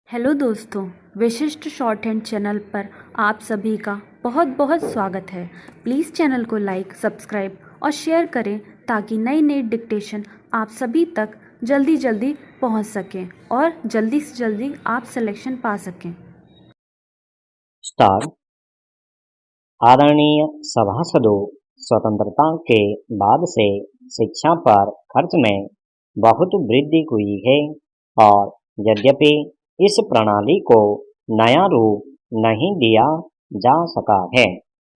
Hello दोस्तों, विशिष्ट short hand channel पर आप सभी का बहुत बहुत स्वागत है। प्लीज़ चैनल को लाइक, सब्सक्राइब और शेयर करें ताकि नई नई डिक्टेशन आप सभी तक जल्दी जल्दी पहुंच सकें और जल्दी से जल्दी आप सिलेक्शन पा सकें। स्टार। आदरणीय सभासदों, स्वतंत्रता के बाद से शिक्षा पर खर्च में बहुत वृद्धि हुई है और यद्यपि इस प्रणाली को नया रूप नहीं दिया जा सका है,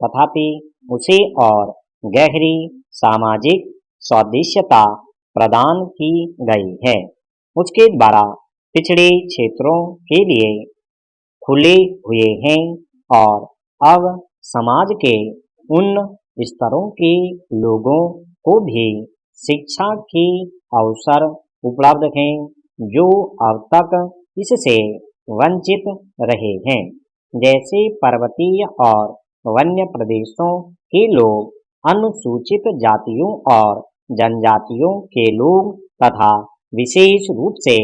तथापि उसे और गहरी सामाजिक सदस्यता प्रदान की गई है। उसके द्वारा पिछड़े क्षेत्रों के लिए खुले हुए हैं और अब समाज के उन स्तरों के लोगों को भी शिक्षा के अवसर उपलब्ध हैं जो अब तक इससे वंचित रहे हैं, जैसे पर्वतीय और वन्य प्रदेशों के लोग, अनुसूचित जातियों और जनजातियों के लोग तथा विशेष रूप से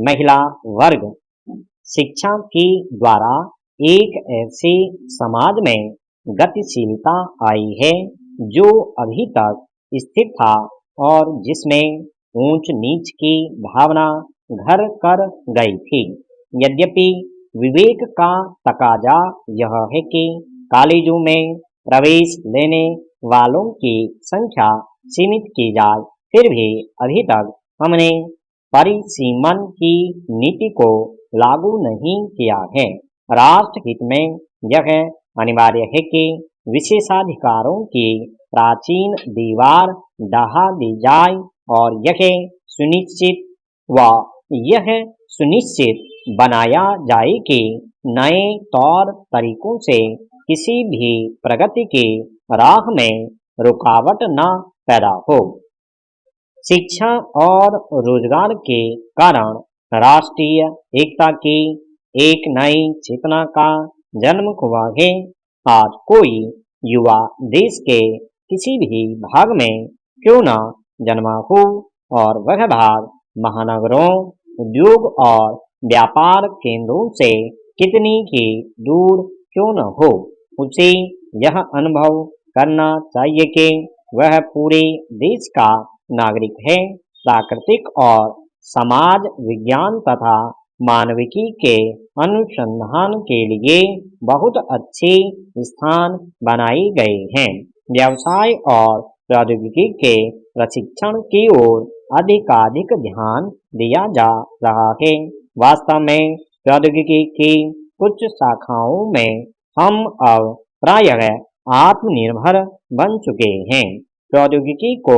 महिला वर्ग शिक्षा के द्वारा एक ऐसे समाज में गतिशीलता आई है जो अभी तक स्थिर था और जिसमें ऊंच नीच की भावना घर कर गई थी। यद्यपि विवेक का तकाजा यह है कि कॉलेजों में प्रवेश लेने वालों की संख्या सीमित की जाए, फिर भी अभी तक हमने परिसीमन की नीति को लागू नहीं किया है। राष्ट्र हित में यह अनिवार्य है कि विशेषाधिकारों की प्राचीन दीवार ढहा दी जाए और यह सुनिश्चित बनाया जाए कि नए तौर तरीकों से किसी भी प्रगति की राह में रुकावट न पैदा हो। शिक्षा और रोजगार के कारण राष्ट्रीय एकता की एक नई चेतना का जन्म हुआ है। आज कोई युवा देश के किसी भी भाग में क्यों न जन्मा हो और वह भाग महानगरों, उद्योग और व्यापार केंद्रों से कितनी ही दूर क्यों न हो, उसे यह अनुभव करना चाहिए कि वह पूरे देश का नागरिक है। प्राकृतिक और समाज विज्ञान तथा मानविकी के अनुसंधान के लिए बहुत अच्छे स्थान बनाए गए हैं। व्यवसाय और प्रौद्योगिकी के प्रशिक्षण की ओर अधिकाधिक ध्यान दिया जा रहा है। वास्तव में प्रौद्योगिकी की कुछ शाखाओं में हम अब प्रायः आत्मनिर्भर बन चुके हैं। प्रौद्योगिकी को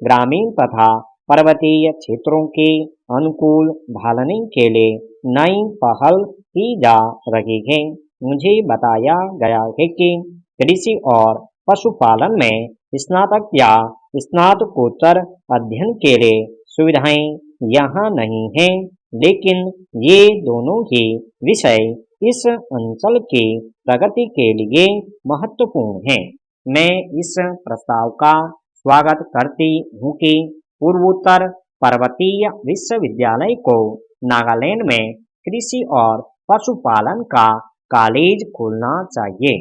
ग्रामीण तथा पर्वतीय क्षेत्रों के अनुकूल ढालने के लिए नई पहल की जा रही है। मुझे बताया गया है कि कृषि और पशुपालन में स्नातक या स्नातकोत्तर अध्ययन के लिए सुविधाएं यहाँ नहीं हैं, लेकिन ये दोनों ही विषय इस अंचल की प्रगति के लिए महत्वपूर्ण हैं। मैं इस प्रस्ताव का स्वागत करती हूँ कि पूर्वोत्तर पर्वतीय विश्वविद्यालय को नागालैंड में कृषि और पशुपालन का कॉलेज खोलना चाहिए।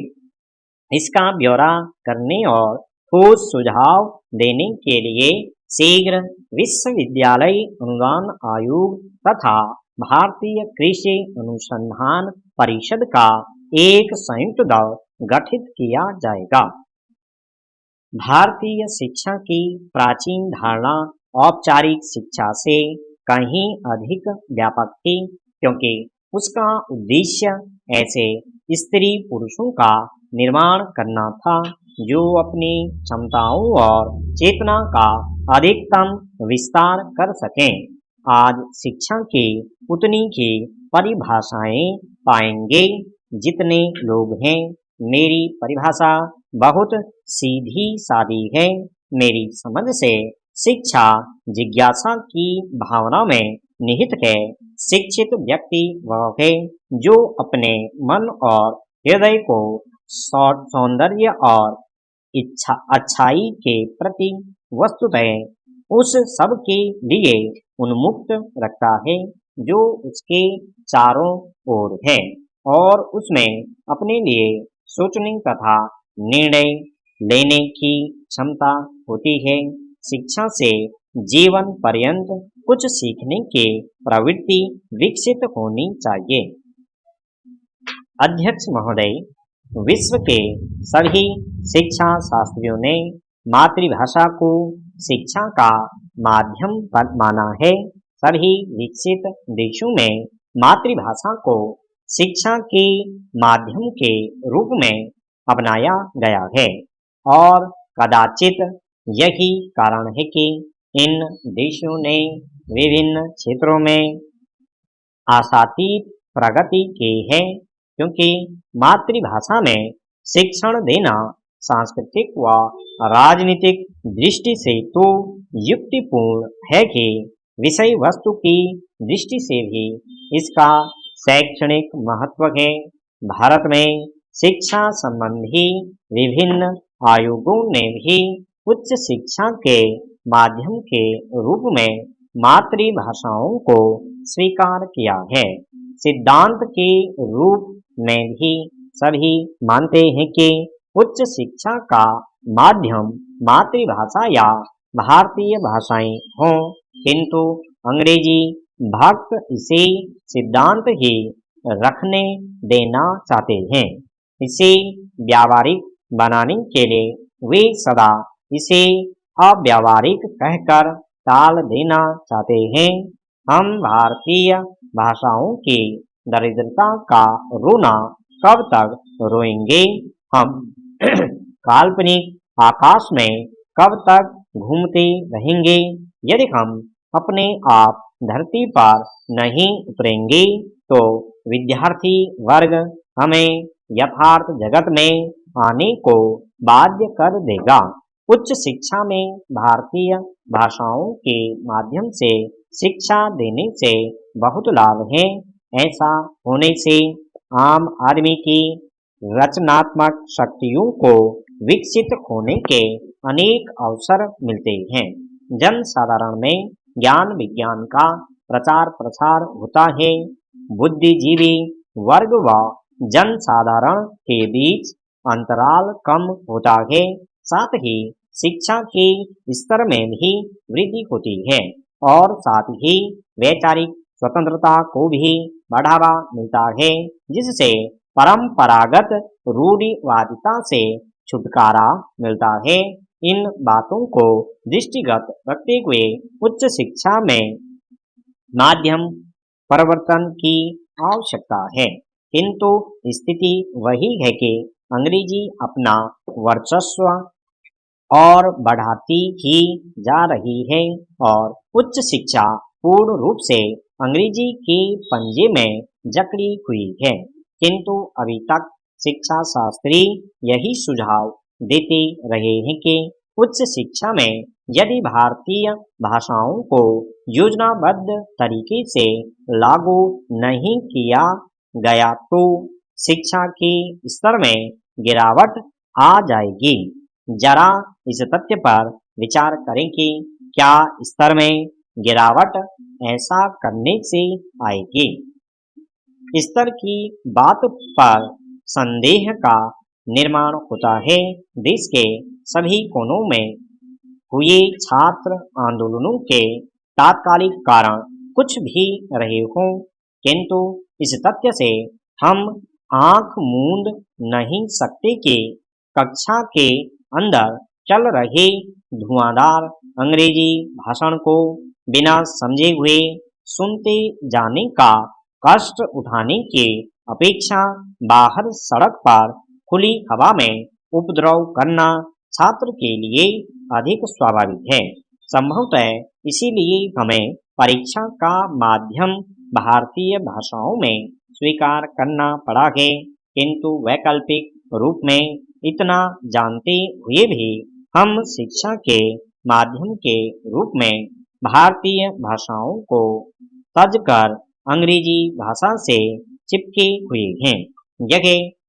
इसका ब्यौरा करने और ठोस सुझाव देने के लिए शीघ्र विश्वविद्यालय अनुदान आयोग तथा भारतीय कृषि अनुसंधान परिषद का एक संयुक्त दल गठित किया जाएगा। भारतीय शिक्षा की प्राचीन धारणा औपचारिक शिक्षा से कहीं अधिक व्यापक थी, क्योंकि उसका उद्देश्य ऐसे स्त्री पुरुषों का निर्माण करना था जो अपनी क्षमताओं और चेतना का अधिकतम विस्तार कर सकें। आज शिक्षा की उतनी ही परिभाषाएं पाएंगे जितने लोग हैं। मेरी परिभाषा बहुत सीधी सादी है। मेरी समझ से शिक्षा जिज्ञासा की भावना में निहित है। शिक्षित व्यक्ति वह है जो अपने मन और हृदय को सौंदर्य और अच्छाई के प्रति वस्तुतः उस सब के लिए उन्मुक्त रखता है जो उसके चारों ओर है और उसमें अपने लिए सोचने तथा निर्णय लेने की क्षमता होती है। शिक्षा से जीवन पर्यंत कुछ सीखने की प्रवृत्ति विकसित होनी चाहिए। अध्यक्ष महोदय, विश्व के सभी शिक्षा शास्त्रियों ने मातृभाषा को शिक्षा का माध्यम माना है। सभी विकसित देशों में मातृभाषा को शिक्षा के माध्यम के रूप में अपनाया गया है और कदाचित यही कारण है कि इन देशों ने विभिन्न क्षेत्रों में आशातीत प्रगति की है, क्योंकि मातृभाषा में शिक्षण देना सांस्कृतिक व राजनीतिक दृष्टि से तो युक्तिपूर्ण है कि विषय वस्तु की दृष्टि से भी इसका शैक्षणिक महत्व है। भारत में शिक्षा संबंधी विभिन्न आयोगों ने भी उच्च शिक्षा के माध्यम के रूप में मातृभाषाओं को स्वीकार किया है। सिद्धांत के रूप में भी सभी मानते हैं कि उच्च शिक्षा का माध्यम मातृभाषा या भारतीय भाषाएं हों, किंतु अंग्रेजी भक्त इसे सिद्धांत ही रखने देना चाहते हैं। इसे व्यावहारिक बनाने के लिए वे सदा इसे अव्यावहारिक कहकर टाल देना चाहते हैं। हम भारतीय भाषाओं की दरिद्रता का रोना कब तक रोएंगे? हम काल्पनिक आकाश में कब तक घूमते रहेंगे? यदि हम अपने आप धरती पर नहीं उतरेंगे तो विद्यार्थी वर्ग हमें यथार्थ जगत में आने को बाध्य कर देगा। उच्च शिक्षा में भारतीय भाषाओं के माध्यम से शिक्षा देने से बहुत लाभ है। ऐसा होने से आम आदमी की रचनात्मक शक्तियों को विकसित होने के अनेक अवसर मिलते हैं। जन साधारण में ज्ञान विज्ञान का प्रचार प्रसार होता है। बुद्धिजीवी वर्ग व जन साधारण के बीच अंतराल कम होता है। साथ ही शिक्षा के स्तर में भी वृद्धि होती है और साथ ही वैचारिक स्वतंत्रता को भी बढ़ावा मिलता है, जिससे परंपरागत रूढ़िवादिता से छुटकारा मिलता है। इन बातों को दृष्टिगत रखते हुए उच्च शिक्षा में माध्यम परिवर्तन की आवश्यकता है, किंतु स्थिति वही है कि अंग्रेजी अपना वर्चस्व और बढ़ाती ही जा रही है और उच्च शिक्षा पूर्ण रूप से अंग्रेजी के पंजे में जकड़ी हुई है। किंतु अभी तक शिक्षा शास्त्री यही सुझाव देते रहे हैं कि उच्च शिक्षा में यदि भारतीय भाषाओं को योजनाबद्ध तरीके से लागू नहीं किया गया तो शिक्षा के स्तर में गिरावट आ जाएगी। जरा इस तथ्य पर विचार करें कि क्या स्तर में गिरावट ऐसा करने से आएगी। स्तर की बात पर संदेह का निर्माण होता है। देश के सभी कोनों में हुए छात्र आंदोलनों के तात्कालिक कारण कुछ भी रहे हों, किंतु इस तथ्य से हम आंख मूंद नहीं सकते कि कक्षा के अंदर चल रहे धुआंधार अंग्रेजी भाषण को बिना समझे हुए सुनते जाने का कष्ट उठाने की अपेक्षा बाहर सड़क पर खुली हवा में उपद्रव करना छात्र के लिए अधिक स्वाभाविक है। संभवतः इसीलिए हमें परीक्षा का माध्यम भारतीय भाषाओं में स्वीकार करना पड़ा है, किंतु वैकल्पिक रूप में इतना जानते हुए भी हम शिक्षा के माध्यम के रूप में भारतीय भाषाओं को तजकर अंग्रेजी भाषा से चिपके हुए हैं। यह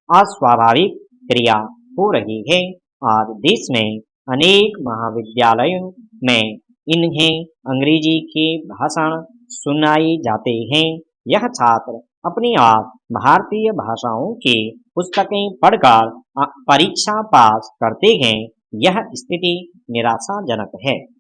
अस्वाभाविक क्रिया हो रही है। आज देश में अनेक महाविद्यालयों में इन्हें अंग्रेजी के भाषण सुनाए जाते हैं। यह छात्र अपने आप भारतीय भाषाओं की पुस्तकें पढ़कर परीक्षा पास करते हैं, यह स्थिति निराशाजनक है।